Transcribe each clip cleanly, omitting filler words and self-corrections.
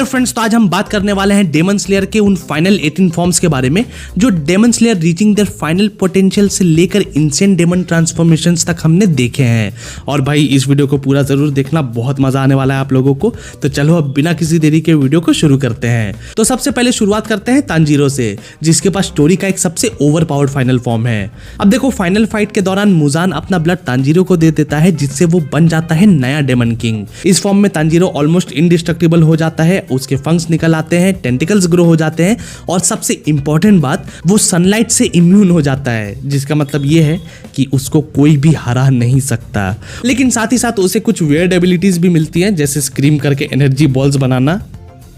Hello friends, तो आज हम बात करने वाले हैं डेमन स्लेयर के उन फाइनल 18 फॉर्म्स के बारे में जो demon slayer reaching their final potential से लेकर इंसेंट डेमन ट्रांसफॉर्मेशंस तक हमने देखे हैं। और भाई इस वीडियो को पूरा जरूर देखना, बहुत मजा आने वाला है आप लोगों को। तो चलो अब बिना किसी देरी के वीडियो को शुरू करते हैं। तो सबसे पहले शुरुआत करते हैं तांजीरो से, जिसके पास स्टोरी का एक सबसे ओवर पावर्ड फाइनल फॉर्म है। अब देखो, फाइनल फाइट के दौरान मुजान अपना ब्लड तांजीरो को दे देता है, जिससे वो बन जाता है नया डेमन किंग। इस फॉर्म में तांजीरो ऑलमोस्ट इंडिस्ट्रक्टिबल हो जाता है, उसके फंक्स निकल आते हैं, टेंटिकल्स ग्रो हो जाते हैं और सबसे इंपॉर्टेंट बात, वो सनलाइट से इम्यून हो जाता है, जिसका मतलब ये है कि उसको कोई भी हरा नहीं सकता। लेकिन साथ ही साथ उसे कुछ वेयर्ड एबिलिटीज भी मिलती हैं, जैसे स्क्रीम करके एनर्जी बॉल्स बनाना।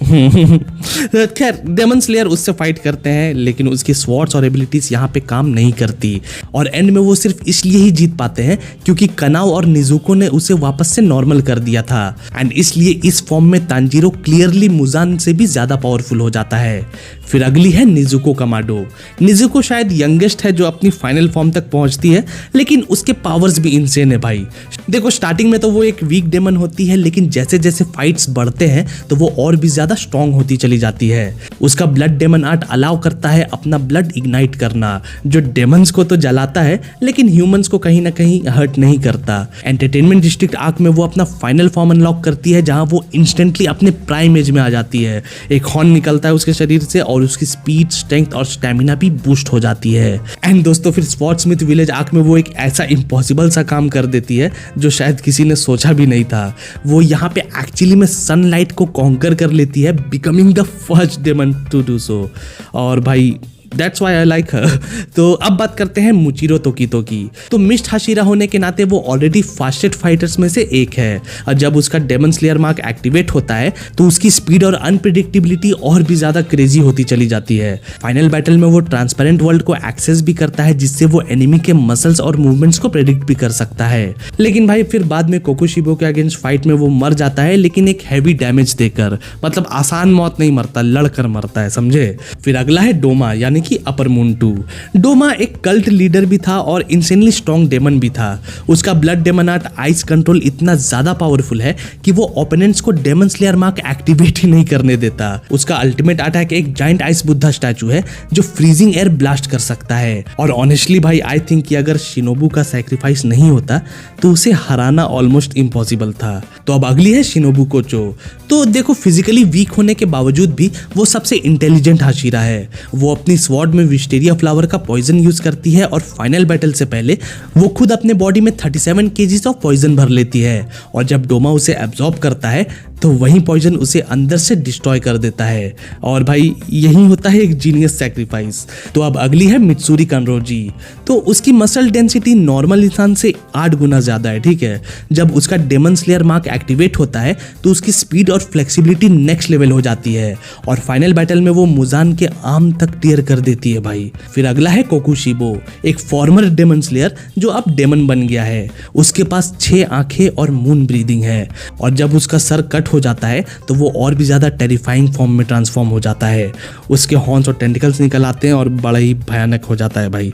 खैर, डेमन स्लेयर उससे फाइट करते हैं, लेकिन उसकी स्वॉर्ड्स और एबिलिटीज यहाँ पे काम नहीं करती और एंड में वो सिर्फ इसलिए ही जीत पाते हैं क्योंकि कनाव और निजुको ने उसे वापस से नॉर्मल कर दिया था। एंड इसलिए इस फॉर्म में तांजीरो क्लियरली मुजान से भी ज्यादा पावरफुल हो जाता है। फिर अगली है निजुको कमाडो। निजुको शायद यंगेस्ट है जो अपनी फाइनल फॉर्म तक पहुंचती है, लेकिन उसके पावर्स भी इंसेन है भाई। देखो, स्टार्टिंग में तो वो एक वीक डेमन होती है, लेकिन जैसे जैसे फाइट्स बढ़ते हैं तो वो और भी ज्यादा स्ट्रॉन्ग होती चली जाती है। उसका ब्लड डेमन आर्ट अलाउ करता है अपना ब्लड इग्नाइट करना, जो डेमन्स को तो जलाता है लेकिन ह्यूमंस को कहीं ना कहीं हर्ट नहीं करता। एंटरटेनमेंट डिस्ट्रिक्ट आर्क में वो अपना फाइनल फॉर्म अनलॉक करती है, जहां वो इंस्टेंटली अपने प्राइम एज में आ जाती है। एक हॉर्न निकलता है उसके शरीर से और उसकी स्पीड, स्ट्रेंथ और स्टेमिना भी बूस्ट हो जाती है। एंड दोस्तों, फिर स्वॉर्डस्मिथ विलेज आर्क में वो एक ऐसा इम्पॉसिबल सा काम कर देती है जो शायद किसी ने सोचा भी नहीं था। वो यहाँ पे एक्चुअली में सनलाइट को कॉन्कर कर लेती है, becoming the first demon to do so. और भाई That's why I like her। तो अब बात करते हैं मुचिरो तोकितो की। तो मिस्ट हाशिरा होने के नाते वो ऑलरेडी फास्टेस्ट फाइटर्स में से एक है, और जब उसका डेमन स्लेयर मार्क एक्टिवेट होता है तो उसकी स्पीड और अनप्रिडिक्टेबिलिटी और भी ज्यादा क्रेजी होती चली जाती है। फाइनल बैटल में वो ट्रांसपेरेंट वर्ल्ड को एक्सेस भी करता है, जिससे वो एनिमी के मसल्स और मूवमेंट्स को प्रेडिक्ट भी कर सकता है। लेकिन भाई फिर बाद में कोकुशिबो के अगेंस्ट फाइट में वो मर जाता है, लेकिन एक हैवी डैमेज देकर। मतलब आसान मौत नहीं मरता, लड़कर मरता है, समझे। फिर अगला है डोमा, यानी कि अपर मून 2। डोमा एक कल्ट लीडर भी था और इंसेनली स्ट्रॉन्ग डेमन भी था। उसका blood demon art ice control इतना ज्यादा पावरफुल है कि वो ओपोनेंट्स को डेमन स्लेयर मार्क एक्टिवेट ही नहीं करने देता। उसका अल्टीमेट अटैक एक जाइंट आइस बुद्धा स्टैचू है जो फ्रीजिंग एयर ब्लास्ट कर सकता है। और ऑनेस्टली भाई, आई थिंक कि अगर शिनोबू का सैक्रिफाइस नहीं होता तो उसे हराना ऑलमोस्ट इम्पॉसिबल था। तो अब अगली है शिनोबू कोचो। तो देखो, फिजिकली वीक होने के बावजूद भी वो सबसे इंटेलिजेंट हाशिरा है। वो अपनी स्वॉर्ड में विस्टेरिया फ्लावर का पॉइजन यूज करती है और फाइनल बैटल से पहले वो खुद अपने बॉडी में 37 केजीज ऑफ पॉइजन भर लेती है। और जब डोमा उसे एब्जॉर्ब करता है तो वही पॉइजन उसे अंदर से डिस्ट्रॉय कर देता है। और भाई यही होता है एक जीनियस सैक्रिफाइस। तो अब अगली है मित्सुरी कानरोजी। तो उसकी मसल डेंसिटी नॉर्मल इंसान से 8 गुना ज्यादा है, ठीक है। जब उसका डेमन स्लेयर मार्क एक्टिवेट होता है तो उसकी स्पीड और फ्लेक्सिबिलिटी नेक्स्ट लेवल हो जाती है और फाइनल बैटल में वो मुजान के आर्म तक टीयर कर देती है भाई। फिर अगला है कोकुशिबो, एक फॉर्मर डेमन स्लेयर जो अब डेमन बन गया है। उसके पास 6 आंखें और मून ब्रीदिंग है, और जब उसका सर कट हो जाता है तो वो और भी ज्यादा टेरिफाइंग फॉर्म में ट्रांसफॉर्म हो जाता है। उसके हॉर्न्स और टेंटिकल्स निकल आते हैं और बड़ा ही भयानक हो जाता है भाई।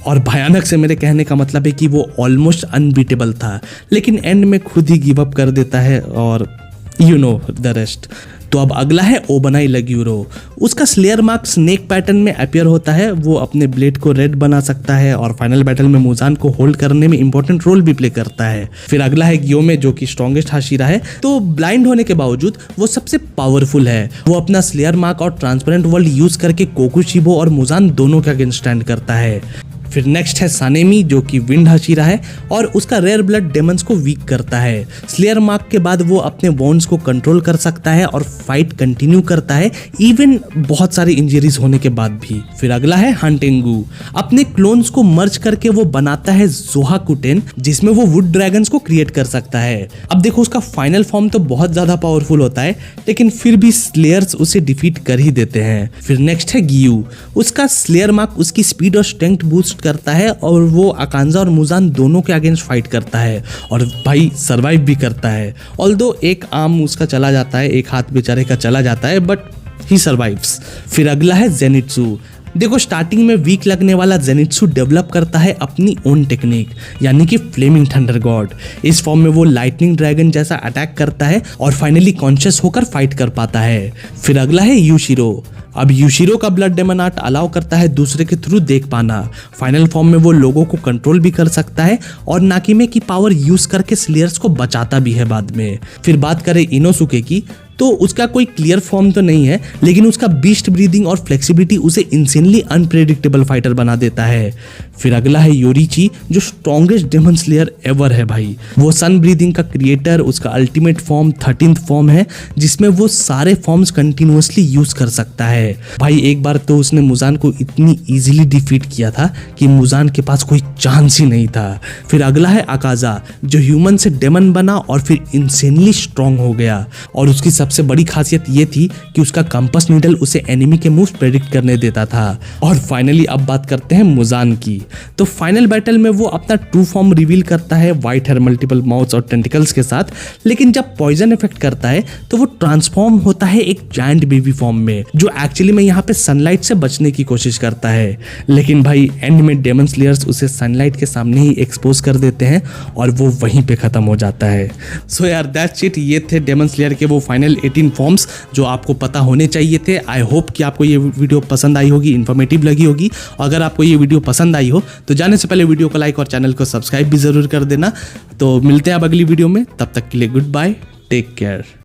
और भयानक से मेरे कहने का मतलब है कि वो ऑलमोस्ट अनबीटेबल था, लेकिन एंड में खुद ही गिव अप कर देता है और यू नो द रेस्ट। तो अब अगला है ओबनाई लग्यूरो। उसका स्लेयर मार्क स्नेक पैटर्न में अपीयर होता है। वो अपने ब्लेड को रेड बना सकता है और फाइनल बैटल में मुजान को होल्ड करने में इंपॉर्टेंट रोल भी प्ले करता है। फिर अगला है ग्योमे, जो कि स्ट्रॉन्गेस्ट हाशिरा है। तो ब्लाइंड होने के बावजूद वो सबसे पावरफुल है। वो अपना स्लेयर मार्क और ट्रांसपेरेंट वर्ल्ड यूज करके कोकुशिबो और मुजान दोनों के अगेंस्ट स्टैंड करता है। फिर नेक्स्ट है सानेमी, जो कि विंड हाशिरा है और उसका रेयर ब्लड डेमन्स को वीक करता है। स्लेयर मार्क के बाद वो अपने वॉन्ड्स को कंट्रोल कर सकता है और फाइट कंटिन्यू करता है, इवन बहुत सारी इंजरीज होने के बाद भी। फिर अगला है हंटेंगू। अपने क्लोन्स को मर्ज करके वो बनाता है जोहाकुटेन, जिसमें वो वुड ड्रैगन्स को क्रिएट कर सकता है। अब देखो, उसका फाइनल फॉर्म तो बहुत ज्यादा पावरफुल होता है, लेकिन फिर भी स्लेयर्स उसे डिफीट कर ही देते हैं। फिर नेक्स्ट है गियू। उसका स्लेयर मार्क उसकी स्पीड और स्ट्रेंथ बूस्ट करता है और वो अकांजा और मुजान दोनों के अगेंस्ट फाइट करता है और भाई सरवाइव भी करता है। ऑल्दो एक आर्म उसका चला जाता है, एक हाथ बेचारे का चला जाता है, बट ही सर्वाइव्स। फिर अगला है जेनित्सु। देखो स्टार्टिंग में वीक लगने वाला जेनित्सु डेवलप करता है अपनी ओन टेक्निक, यानी कि फ्लेमिंग थंडर गॉड। इस फॉर्म में वो लाइटनिंग ड्रैगन जैसा अटैक करता है और फाइनली कॉन्शियस होकर फाइट कर पाता है। फिर अगला है यूशिरो। अब यूशिरो का ब्लड डेमन आर्ट अलाउ करता है दूसरे के थ्रू देख पाना। फाइनल फॉर्म में वो लोगों को कंट्रोल भी कर सकता है और नाकिमे की पावर यूज करके स्लेयर्स को बचाता भी है बाद में। फिर बात करें इनोसुके की, तो उसका कोई क्लियर फॉर्म तो नहीं है, लेकिन उसका बीस्ट ब्रीदिंग और फ्लेक्सिबिलिटी उसे इंसेनली अनप्रेडिक्टेबल फाइटर बना देता है। फिर अगला है योरीची, जो स्ट्रॉन्गेस्ट डेमन स्लेयर एवर है भाई। वो सन ब्रीदिंग का क्रिएटर, उसका अल्टीमेट फॉर्म 13th फॉर्म है, जिसमें वो सारे फॉर्म्स कंटिन्यूअसली यूज कर सकता है। भाई एक बार तो उसने मुजान को इतनी इजीली डिफीट किया था कि मुजान के पास कोई चांस ही नहीं था। फिर अगला है अकाजा, जो ह्यूमन से डेमन बना और फिर इंसेनली स्ट्रॉन्ग हो गया, और उसकी सबसे बड़ी खासियत ये थी कि उसका कंपास नीडल उसे एनिमी के मूव्स प्रेडिक्ट करने देता था। और फाइनली अब बात करते हैं मुजान की। तो फाइनल बैटल में वो अपना ट्रू फॉर्म रिवील करता है व्हाइट हेयर, मल्टीपल माउथ्स और टेंटिकल्स के साथ, लेकिन जब पॉइजन इफेक्ट करता है तो वो ट्रांसफॉर्म होता है एक जायंट बेबी फॉर्म में, जो एक्चुअली में यहाँ पे सनलाइट से बचने की कोशिश करता है। लेकिन भाई एंड में डेमन स्लेयर्स उसे सनलाइट के सामने ही एक्सपोज कर देते हैं और वो वहीं पे खत्म हो जाता है। सो यार दैट्स इट, ये थे डेमन स्लेयर के वो फाइनल 18 फॉर्म्स जो आपको पता होने चाहिए थे। आई होप कि आपको ये वीडियो पसंद आई होगी, इन्फॉर्मेटिव लगी होगी। अगर आपको ये वीडियो पसंद आई हो तो जाने से पहले वीडियो को लाइक और चैनल को सब्सक्राइब भी जरूर कर देना। तो मिलते हैं अब अगली वीडियो में, तब तक के लिए गुड बाय, टेक केयर।